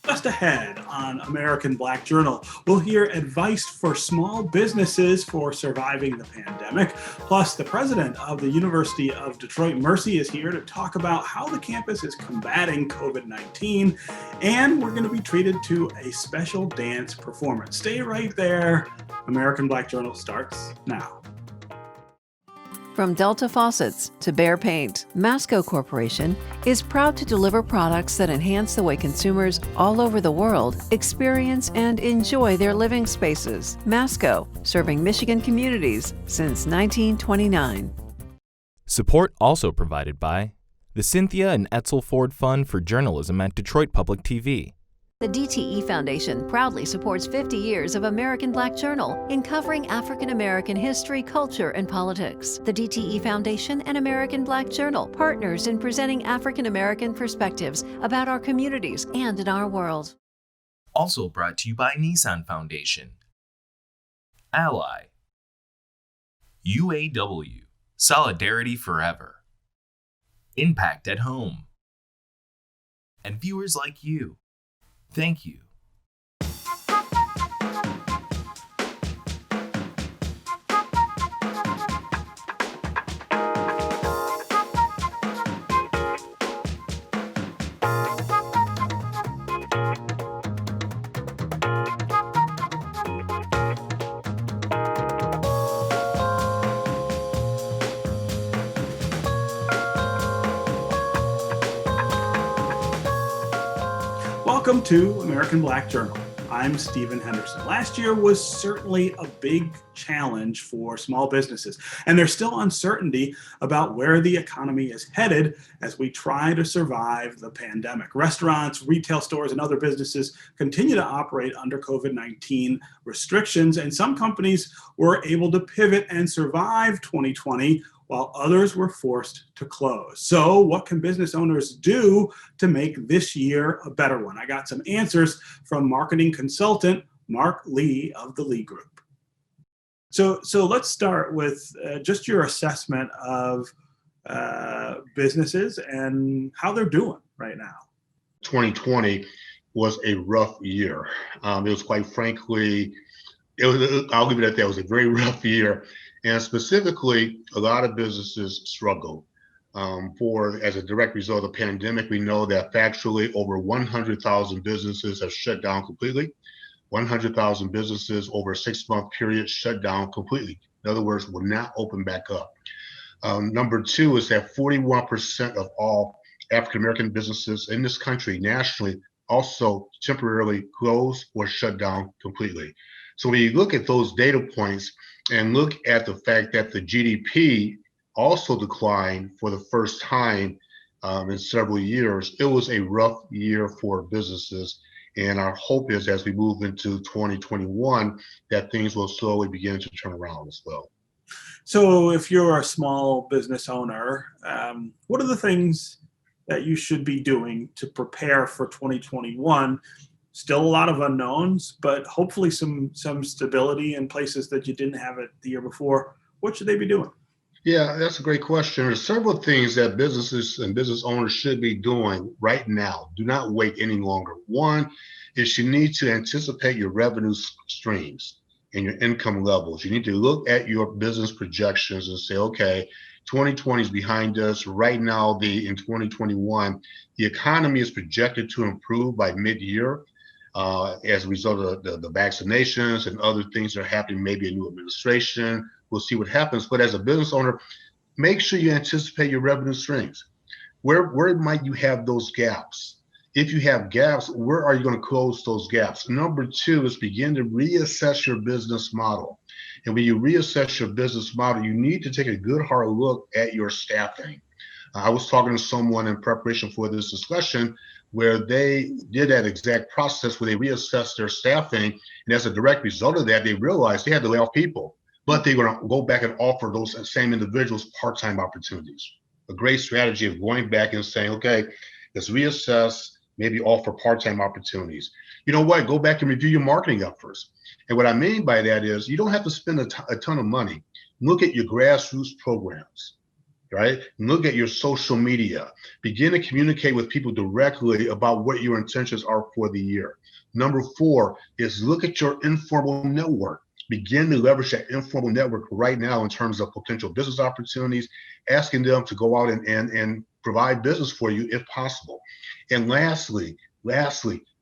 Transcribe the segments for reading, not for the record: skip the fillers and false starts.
Just ahead on American Black Journal, we'll hear advice for small businesses for surviving the pandemic. Plus, the president of the University of Detroit Mercy is here to talk about how the campus is combating COVID 19. And we're going to be treated to a special dance performance. Stay right there. American Black Journal starts now. From Delta Faucets to Behr Paint, Masco Corporation is proud to deliver products that enhance the way consumers all over the world experience and enjoy their living spaces. Masco, serving Michigan communities since 1929. Support also provided by the Cynthia and Etzel Ford Fund for Journalism at Detroit Public TV. The DTE Foundation proudly supports 50 years of American Black Journal in covering African American history, culture, and politics. The DTE Foundation and American Black Journal, partners in presenting African American perspectives about our communities and in our world. Also brought to you by Nissan Foundation, Ally, UAW, Solidarity Forever, Impact at Home, and viewers like you. Thank you. Welcome to American Black Journal. I'm Stephen Henderson. Last year was certainly a big challenge for small businesses, and there's still uncertainty about where the economy is headed as we try to survive the pandemic. Restaurants, retail stores, and other businesses continue to operate under COVID-19 restrictions, and some companies were able to pivot and survive 2020 while others were forced to close. So what can business owners do to make this year a better one? I got some answers from marketing consultant Mark Lee of the Lee Group. So let's start with just your assessment of businesses and how they're doing right now. 2020 was a rough year. It was, quite frankly, I'll leave it at that. It was a very rough year. And specifically, a lot of businesses struggle. As a direct result of the pandemic, we know that factually over 100,000 businesses have shut down completely. 100,000 businesses over a 6-month period shut down completely. In other words, will not open back up. Number two is that 41% of all African-American businesses in this country nationally also temporarily closed or shut down completely. So when you look at those data points and look at the fact that the GDP also declined for the first time in several years, it was a rough year for businesses. And our hope is as we move into 2021 that things will slowly begin to turn around as well. So if you're a small business owner, what are the things that you should be doing to prepare for 2021? Still a lot of unknowns, but hopefully some stability in places that you didn't have it the year before. What should they be doing? Yeah, that's a great question. There's several things that businesses and business owners should be doing right now. Do not wait any longer. One is you need to anticipate your revenue streams and your income levels. You need to look at your business projections and say, okay, 2020 is behind us. Right now, in 2021, the economy is projected to improve by mid-year. As a result of the vaccinations and other things that are happening, maybe a new administration, we'll see what happens. But as a business owner, make sure you anticipate your revenue streams. Where might you have those gaps? If you have gaps, where are you going to close those gaps? Number two is begin to reassess your business model. And when you reassess your business model, you need to take a good hard look at your staffing. I was talking to someone in preparation for this discussion where they did that exact process where they reassessed their staffing. And as a direct result of that, they realized they had to lay off people, but they were going to go back and offer those same individuals part-time opportunities. A great strategy of going back and saying, okay, let's reassess, maybe offer part-time opportunities. You know what? Go back and review your marketing efforts. And what I mean by that is you don't have to spend a ton of money. Look at your grassroots programs. right? Look at your social media. Begin to communicate with people directly about what your intentions are for the year. Number 4 is look at your informal network. Begin to leverage that informal network right now in terms of potential business opportunities, asking them to go out and provide business for you if possible. And lastly,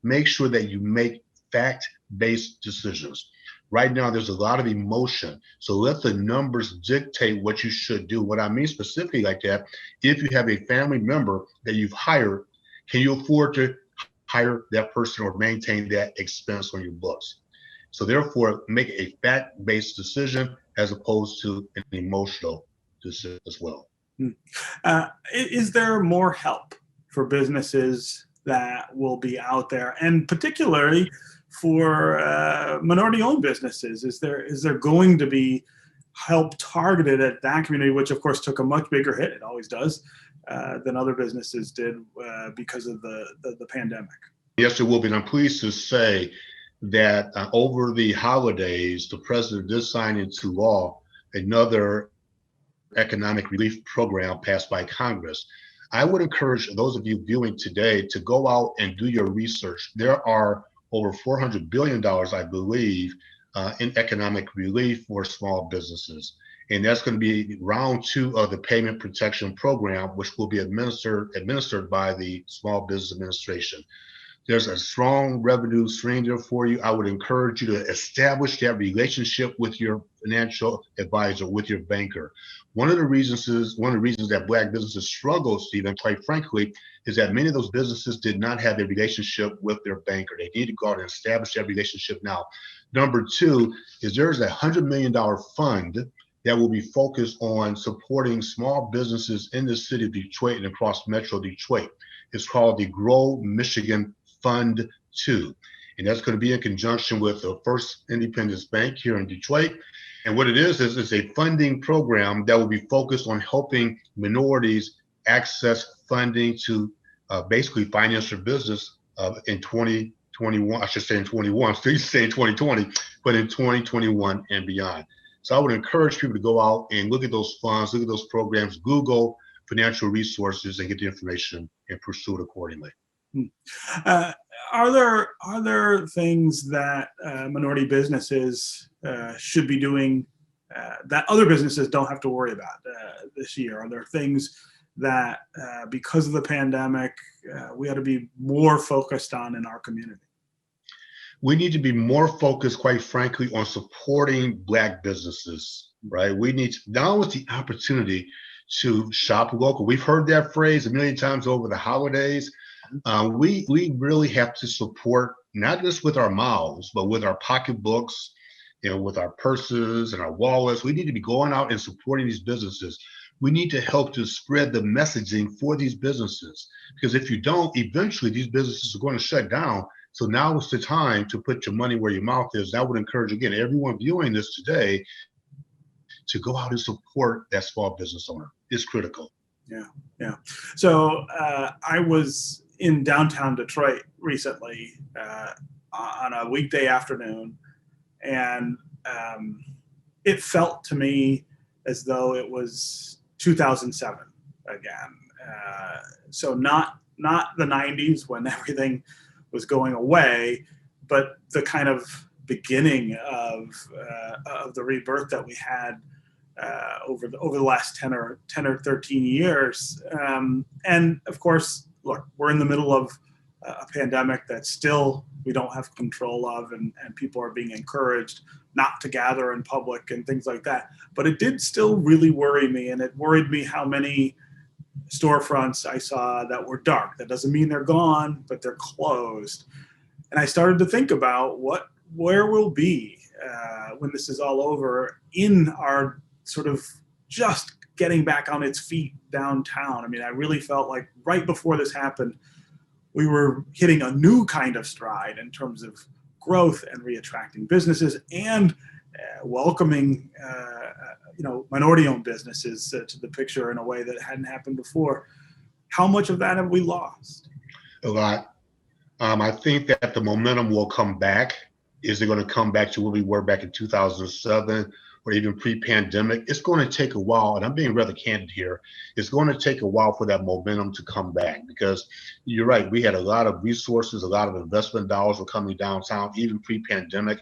make sure that you make fact-based decisions. Right now, there's a lot of emotion. So let the numbers dictate what you should do. What I mean specifically like that, if you have a family member that you've hired, can you afford to hire that person or maintain that expense on your books? So therefore, make a fact-based decision as opposed to an emotional decision as well. Is there more help for businesses that will be out there, and particularly for minority-owned businesses? Is there going to be help targeted at that community, which of course took a much bigger hit, it always does, than other businesses did because of the pandemic? Yes, it will be. And I'm pleased to say that over the holidays, the president did sign into law another economic relief program passed by Congress. I would encourage those of you viewing today to go out and do your research. There are over $400 billion, I believe, in economic relief for small businesses. And that's going to be round 2 of the Payment Protection Program, which will be administered by the Small Business Administration. There's a strong revenue stream there for you. I would encourage you to establish that relationship with your financial advisor, with your banker. One of the reasons that Black businesses struggle, Stephen, quite frankly, is that many of those businesses did not have a relationship with their banker. They need to go out and establish that relationship now. Number 2 is there's a $100 million fund that will be focused on supporting small businesses in the city of Detroit and across Metro Detroit. It's called the Grow Michigan Fund 2. And that's going to be in conjunction with the First Independence Bank here in Detroit. And what it is it's a funding program that will be focused on helping minorities access funding to basically finance their business in 2021. I should say in 21, I'm still saying 2020, but in 2021 and beyond. So I would encourage people to go out and look at those funds, look at those programs, Google financial resources, and get the information and pursue it accordingly. Are there things that minority businesses should be doing that other businesses don't have to worry about this year? Are there things that because of the pandemic we ought to be more focused on in our community? We need to be more focused, quite frankly, on supporting Black businesses, right? We need now with the opportunity to shop local. We've heard that phrase a million times over the holidays. We really have to support, not just with our mouths, but with our pocketbooks, with our purses and our wallets. We need to be going out and supporting these businesses. We need to help to spread the messaging for these businesses, because if you don't, eventually these businesses are going to shut down. So now is the time to put your money where your mouth is. I would encourage, again, everyone viewing this today to go out and support that small business owner. It's critical. Yeah. So I was in downtown Detroit recently on a weekday afternoon, and it felt to me as though it was 2007 again. So not the 90s when everything was going away, but the kind of beginning of the rebirth that we had over the last 10 or 13 years. And of course, look, we're in the middle of a pandemic that still we don't have control of, and people are being encouraged not to gather in public and things like that. But it did still really worry me, and it worried me how many storefronts I saw that were dark. That doesn't mean they're gone, but they're closed. And I started to think about where we'll be when this is all over in our sort of just getting back on its feet downtown. I mean, I really felt like right before this happened, we were hitting a new kind of stride in terms of growth and reattracting businesses and welcoming minority-owned businesses to the picture in a way that hadn't happened before. How much of that have we lost? A lot. I think that the momentum will come back. Is it going to come back to where we were back in 2007? or even pre-pandemic, it's going to take a while, and I'm being rather candid here, it's going to take a while for that momentum to come back, because you're right, we had a lot of resources, a lot of investment dollars were coming downtown, even pre-pandemic.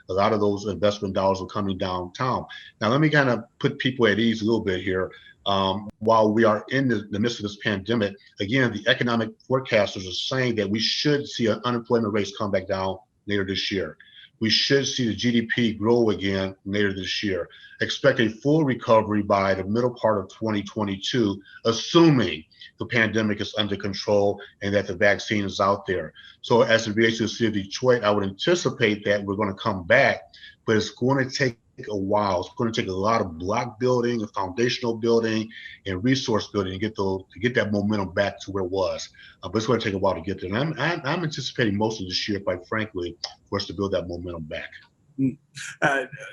A lot of those investment dollars were coming downtown. Now, let me kind of put people at ease a little bit here. While we are in the midst of this pandemic, again, the economic forecasters are saying that we should see unemployment rates come back down later this year. We should see the GDP grow again later this year. Expect a full recovery by the middle part of 2022, assuming the pandemic is under control and that the vaccine is out there. So as it relates to the city of Detroit, I would anticipate that we're going to come back, but it's going to take a while. It's going to take a lot of block building, and foundational building, and resource building to get that momentum back to where it was. But it's going to take a while to get there. And I'm anticipating most of this year, quite frankly, for us to build that momentum back.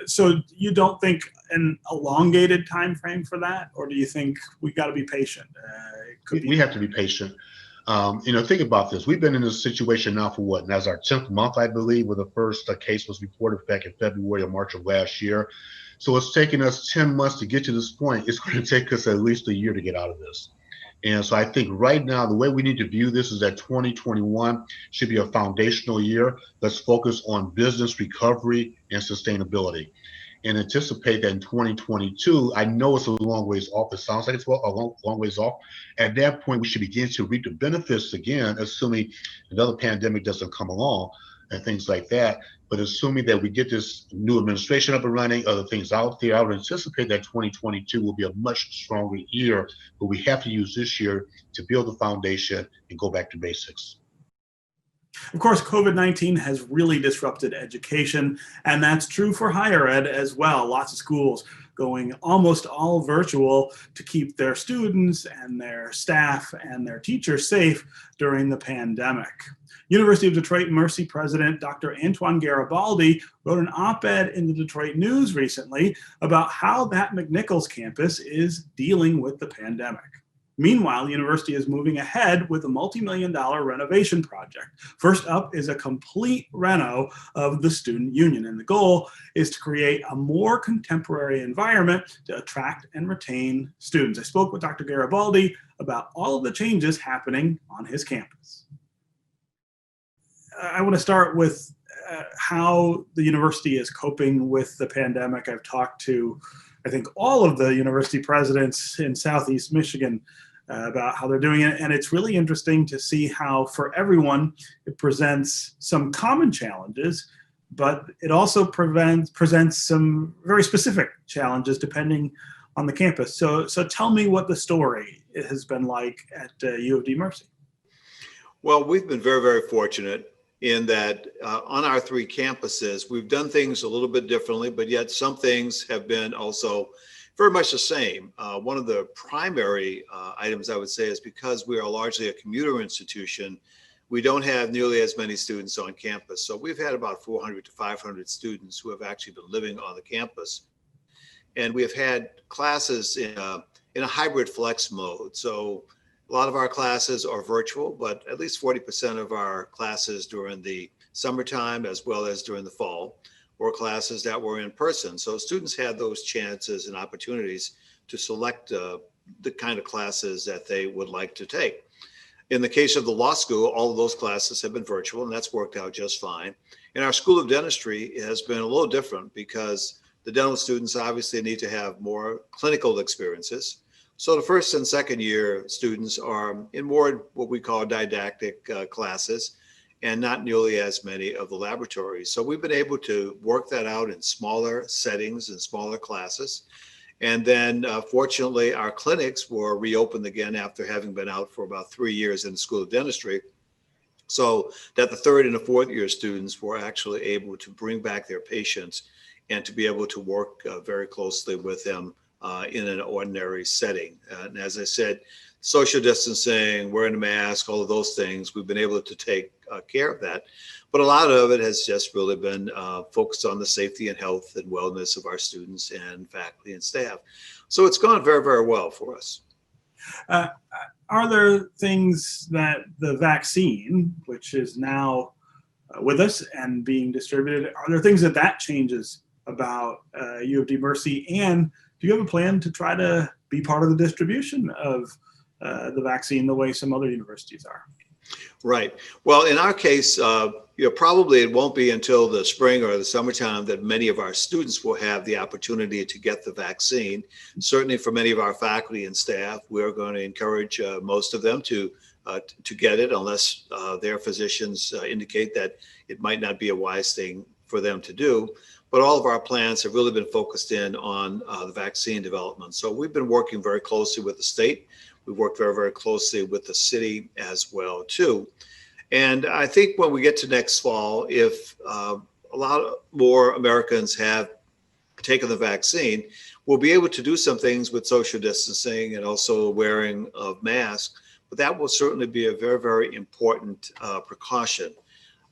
So you don't think an elongated time frame for that, or do you think we got to be patient? We have to be patient. Think about this. We've been in this situation now for what? And that's our 10th month, I believe, where the first case was reported back in February or March of last year. So it's taken us 10 months to get to this point. It's going to take us at least a year to get out of this. And so I think right now, the way we need to view this is that 2021 should be a foundational year. Let's focus on business recovery and sustainability, and anticipate that in 2022, I know it's a long ways off. It sounds like it's a long ways off. At that point, we should begin to reap the benefits again, assuming another pandemic doesn't come along and things like that. But assuming that we get this new administration up and running, other things out there, I would anticipate that 2022 will be a much stronger year, but we have to use this year to build the foundation and go back to basics. Of course, COVID-19 has really disrupted education, and that's true for higher ed as well. Lots of schools going almost all virtual to keep their students and their staff and their teachers safe during the pandemic. University of Detroit Mercy President Dr. Antoine Garibaldi wrote an op-ed in the Detroit News recently about how that McNichols campus is dealing with the pandemic. Meanwhile, the university is moving ahead with a multi-million-dollar renovation project. First up is a complete reno of the student union, and the goal is to create a more contemporary environment to attract and retain students. I spoke with Dr. Garibaldi about all of the changes happening on his campus. I want to start with how the university is coping with the pandemic. I've talked to, I think, all of the university presidents in Southeast Michigan about how they're doing it. And it's really interesting to see how, for everyone, it presents some common challenges, but it also presents some very specific challenges depending on the campus. So tell me what the story has been like at U of D Mercy. Well, we've been very, very fortunate in that on our three campuses, we've done things a little bit differently, but yet some things have been also very much the same. One of the primary items I would say is because we are largely a commuter institution, we don't have nearly as many students on campus. So we've had about 400 to 500 students who have actually been living on the campus. And we have had classes in a hybrid flex mode. So a lot of our classes are virtual, but at least 40% of our classes during the summertime as well as during the fall were classes that were in person. So students had those chances and opportunities to select the kind of classes that they would like to take. In the case of the law school, all of those classes have been virtual, and that's worked out just fine. In our School of Dentistry, it has been a little different because the dental students obviously need to have more clinical experiences. So the first and second year students are in more what we call didactic classes, and not nearly as many of the laboratories. So we've been able to work that out in smaller settings and smaller classes. And then fortunately, our clinics were reopened again after having been out for about 3 years in the School of Dentistry. So that the third and the fourth year students were actually able to bring back their patients and to be able to work very closely with them in an ordinary setting. And as I said, social distancing, wearing a mask, all of those things, we've been able to take care of that. But a lot of it has just really been focused on the safety and health and wellness of our students and faculty and staff. So it's gone very, very well for us. Are there things that the vaccine, which is now with us and being distributed, are there things that changes about U of D Mercy, and do you have a plan to try to be part of the distribution of the vaccine the way some other universities are? Right. Well, in our case, probably it won't be until the spring or the summertime that many of our students will have the opportunity to get the vaccine. Certainly for many of our faculty and staff, we're going to encourage most of them to get it unless their physicians indicate that it might not be a wise thing for them to do. But all of our plans have really been focused in on the vaccine development. So we've been working very closely with the state. We've worked very, very closely with the city as well, too. And I think when we get to next fall, if a lot more Americans have taken the vaccine, we'll be able to do some things with social distancing and also wearing of masks. But that will certainly be a very, very important precaution.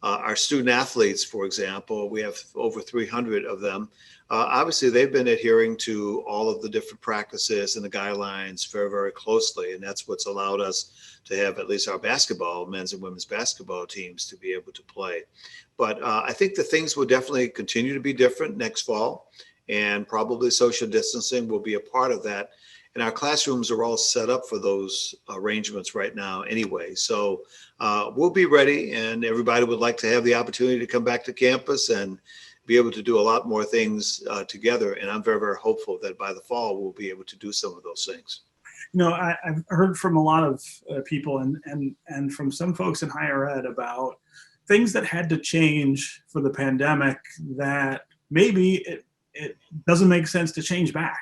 Our student athletes, for example, we have over 300 of them. Obviously, they've been adhering to all of the different practices and the guidelines very, very closely. And that's what's allowed us to have at least our basketball, men's and women's basketball teams to be able to play. But I think the things will definitely continue to be different next fall. And probably social distancing will be a part of that. And our classrooms are all set up for those arrangements right now anyway. So we'll be ready, and everybody would like to have the opportunity to come back to campus and be able to do a lot more things together. And I'm very, very hopeful that by the fall, we'll be able to do some of those things. You know, I've heard from a lot of people and from some folks in higher ed about things that had to change for the pandemic that maybe it doesn't make sense to change back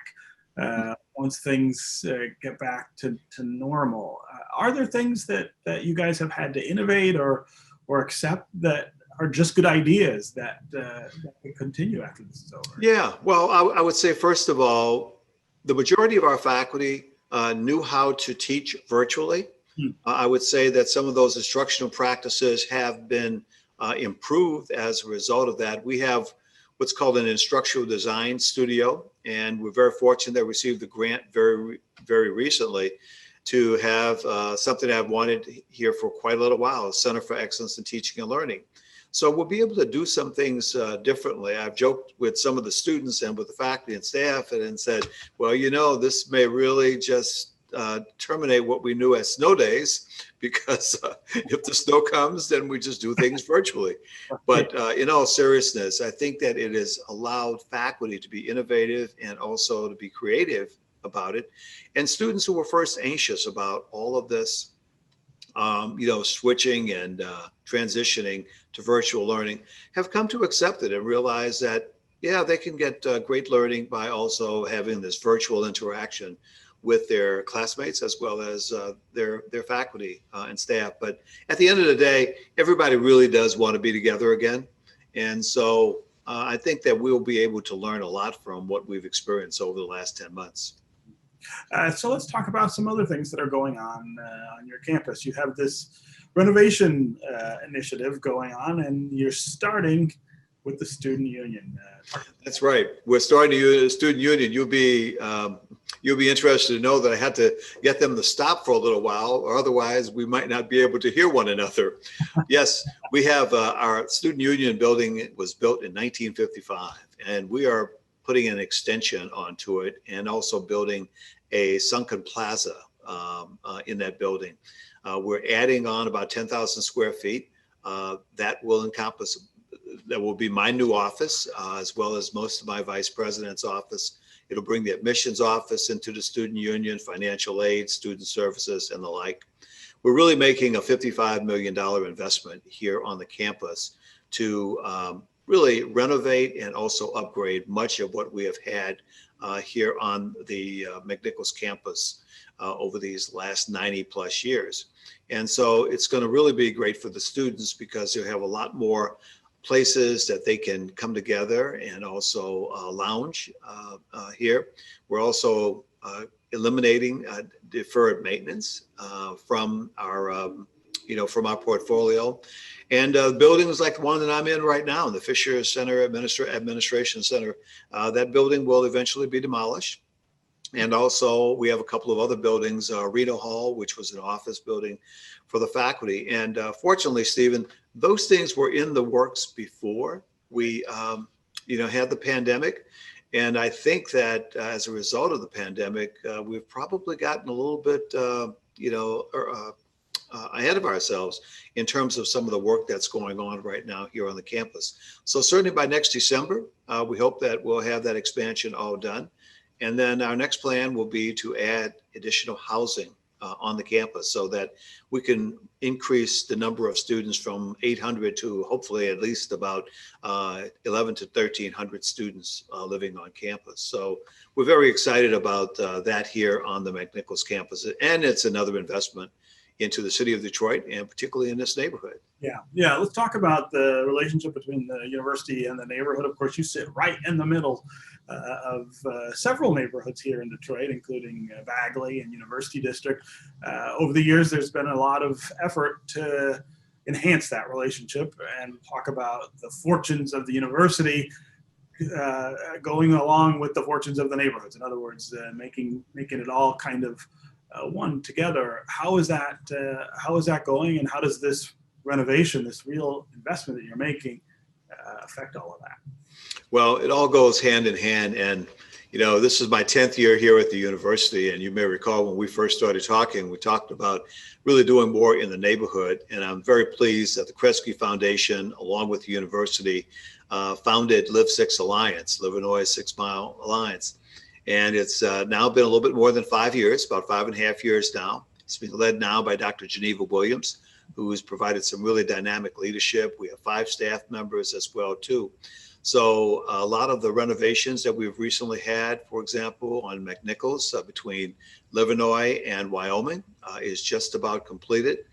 once things get back to normal. Are there things that you guys have had to innovate or accept that are just good ideas that can continue after this is over? Yeah, well, I would say, first of all, the majority of our faculty knew how to teach virtually. I would say that some of those instructional practices have been improved as a result of that. We have what's called an instructional design studio, and we're very fortunate that we received the grant very, very recently to have something I've wanted here for quite a little while, Center for Excellence in Teaching and Learning. So we'll be able to do some things differently. I've joked with some of the students and with the faculty and staff and said, well, you know, this may really just terminate what we knew as snow days, because if the snow comes, then we just do things virtually. But in all seriousness, I think that it has allowed faculty to be innovative and also to be creative about it. And students who were first anxious about all of this, switching and transitioning to virtual learning, have come to accept it and realize that, yeah, they can get great learning by also having this virtual interaction with their classmates as well as their faculty and staff. But at the end of the day, everybody really does want to be together again. And so I think that we'll be able to learn a lot from what we've experienced over the last 10 months. So let's talk about some other things that are going on your campus. You have this renovation initiative going on, and you're starting with the student union. That's right. We're starting a student union. You'll be interested to know that I had to get them to stop for a little while, or otherwise we might not be able to hear one another. Yes, we have our student union building. It was built in 1955, and we are putting an extension onto it and also building a sunken plaza in that building. We're adding on about 10,000 square feet. That will be my new office, as well as most of my vice president's office. It'll bring the admissions office into the student union, financial aid, student services, and the like. We're really making a $55 million investment here on the campus to really renovate and also upgrade much of what we have had here on the McNichols campus over these last 90 plus years. And so it's going to really be great for the students because they'll have a lot more places that they can come together and also lounge here. We're also eliminating deferred maintenance from our portfolio. And buildings like the one that I'm in right now, the Fisher Center Administration Center, that building will eventually be demolished. And also we have a couple of other buildings, Rita Hall, which was an office building for the faculty. And fortunately, Stephen, those things were in the works before we had the pandemic. And I think that as a result of the pandemic, we've probably gotten a little bit, ahead of ourselves in terms of some of the work that's going on right now here on the campus. So certainly by next December, we hope that we'll have that expansion all done. And then our next plan will be to add additional housing on the campus so that we can increase the number of students from 800 to hopefully at least about 11 to 1,300 students living on campus. So we're very excited about that here on the McNichols campus. And it's another investment into the city of Detroit and particularly in this neighborhood. Yeah. Let's talk about the relationship between the university and the neighborhood. Of course, you sit right in the middle of several neighborhoods here in Detroit, including Bagley and University District. Over the years, there's been a lot of effort to enhance that relationship and talk about the fortunes of the university going along with the fortunes of the neighborhoods. In other words, making it all kind of one together. How is that going, and how does this renovation, this real investment that you're making, affect all of that? Well, it all goes hand in hand. And, this is my 10th year here at the university. And you may recall when we first started talking, we talked about really doing more in the neighborhood. And I'm very pleased that the Kresge Foundation, along with the university, founded Live 6 Alliance, Livernois 6 Mile Alliance. And it's now been a little bit more than 5 years, about 5.5 years now. It's being led now by Dr. Geneva Williams, who has provided some really dynamic leadership. We have 5 staff members as well, too. So a lot of the renovations that we've recently had, for example, on McNichols between Livernois and Wyoming is just about completed.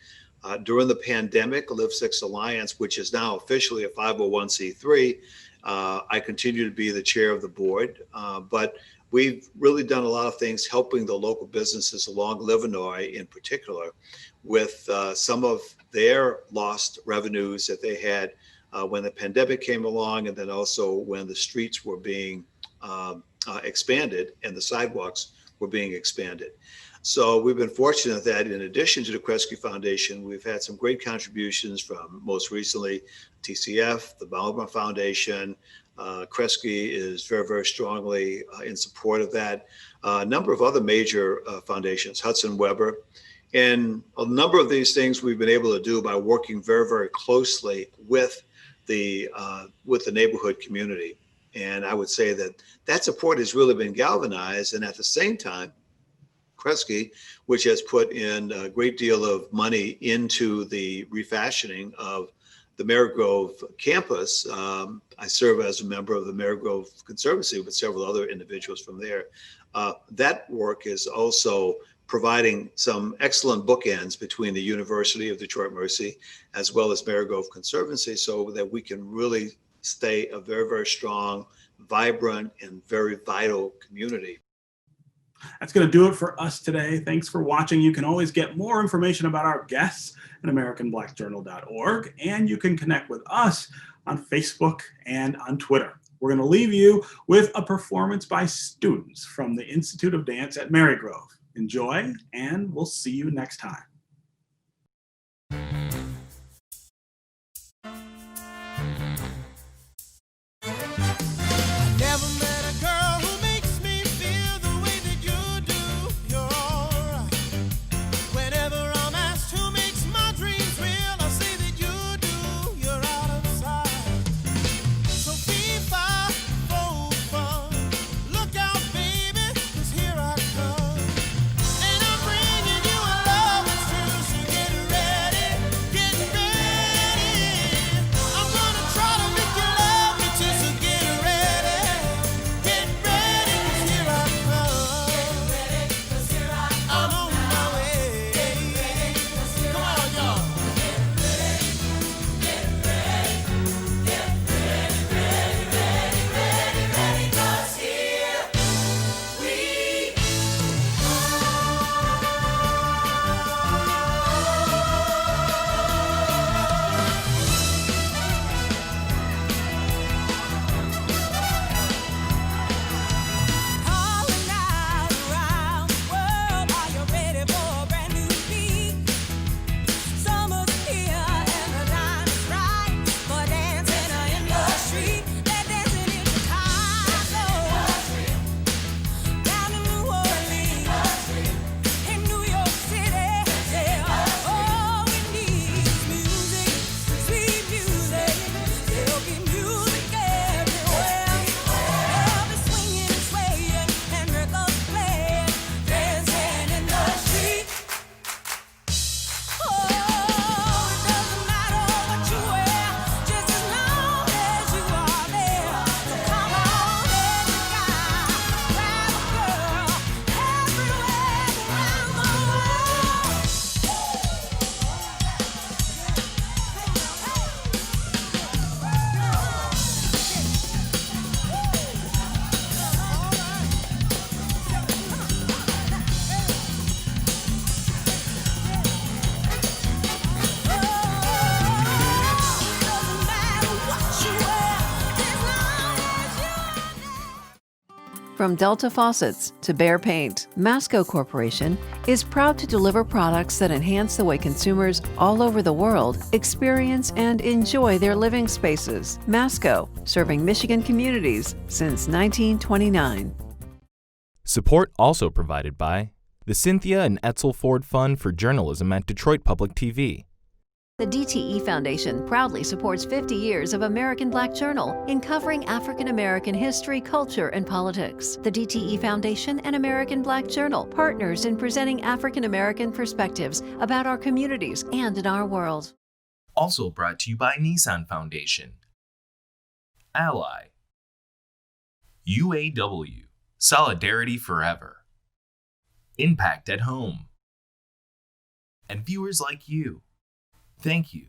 During the pandemic, Live 6 Alliance, which is now officially a 501c3, I continue to be the chair of the board, but we've really done a lot of things helping the local businesses along Livernois in particular with some of their lost revenues that they had when the pandemic came along, and then also when the streets were being expanded and the sidewalks were being expanded. So we've been fortunate that in addition to the Kresge Foundation, we've had some great contributions from most recently TCF, the Baumer Foundation. Kresge is very, very strongly in support of that. A number of other major foundations, Hudson Weber. And a number of these things we've been able to do by working very, very closely with the neighborhood community. And I would say that support has really been galvanized. And at the same time, Kresge, which has put in a great deal of money into the refashioning of the Marygrove campus. I serve as a member of the Marygrove Conservancy with several other individuals from there. That work is also providing some excellent bookends between the University of Detroit Mercy as well as Marygrove Conservancy so that we can really stay a very, very strong, vibrant, and very vital community. That's going to do it for us today. Thanks for watching. You can always get more information about our guests at AmericanBlackJournal.org, and you can connect with us on Facebook and on Twitter. We're going to leave you with a performance by students from the Institute of Dance at Marygrove. Enjoy, and we'll see you next time. From Delta faucets to Behr paint, Masco Corporation is proud to deliver products that enhance the way consumers all over the world experience and enjoy their living spaces. Masco, serving Michigan communities since 1929. Support also provided by the Cynthia and Etzel Ford Fund for Journalism at Detroit Public TV. The DTE Foundation proudly supports 50 years of American Black Journal in covering African American history, culture, and politics. The DTE Foundation and American Black Journal partners in presenting African American perspectives about our communities and in our world. Also brought to you by Nissan Foundation, Ally, UAW, Solidarity Forever, Impact at Home, and viewers like you. Thank you.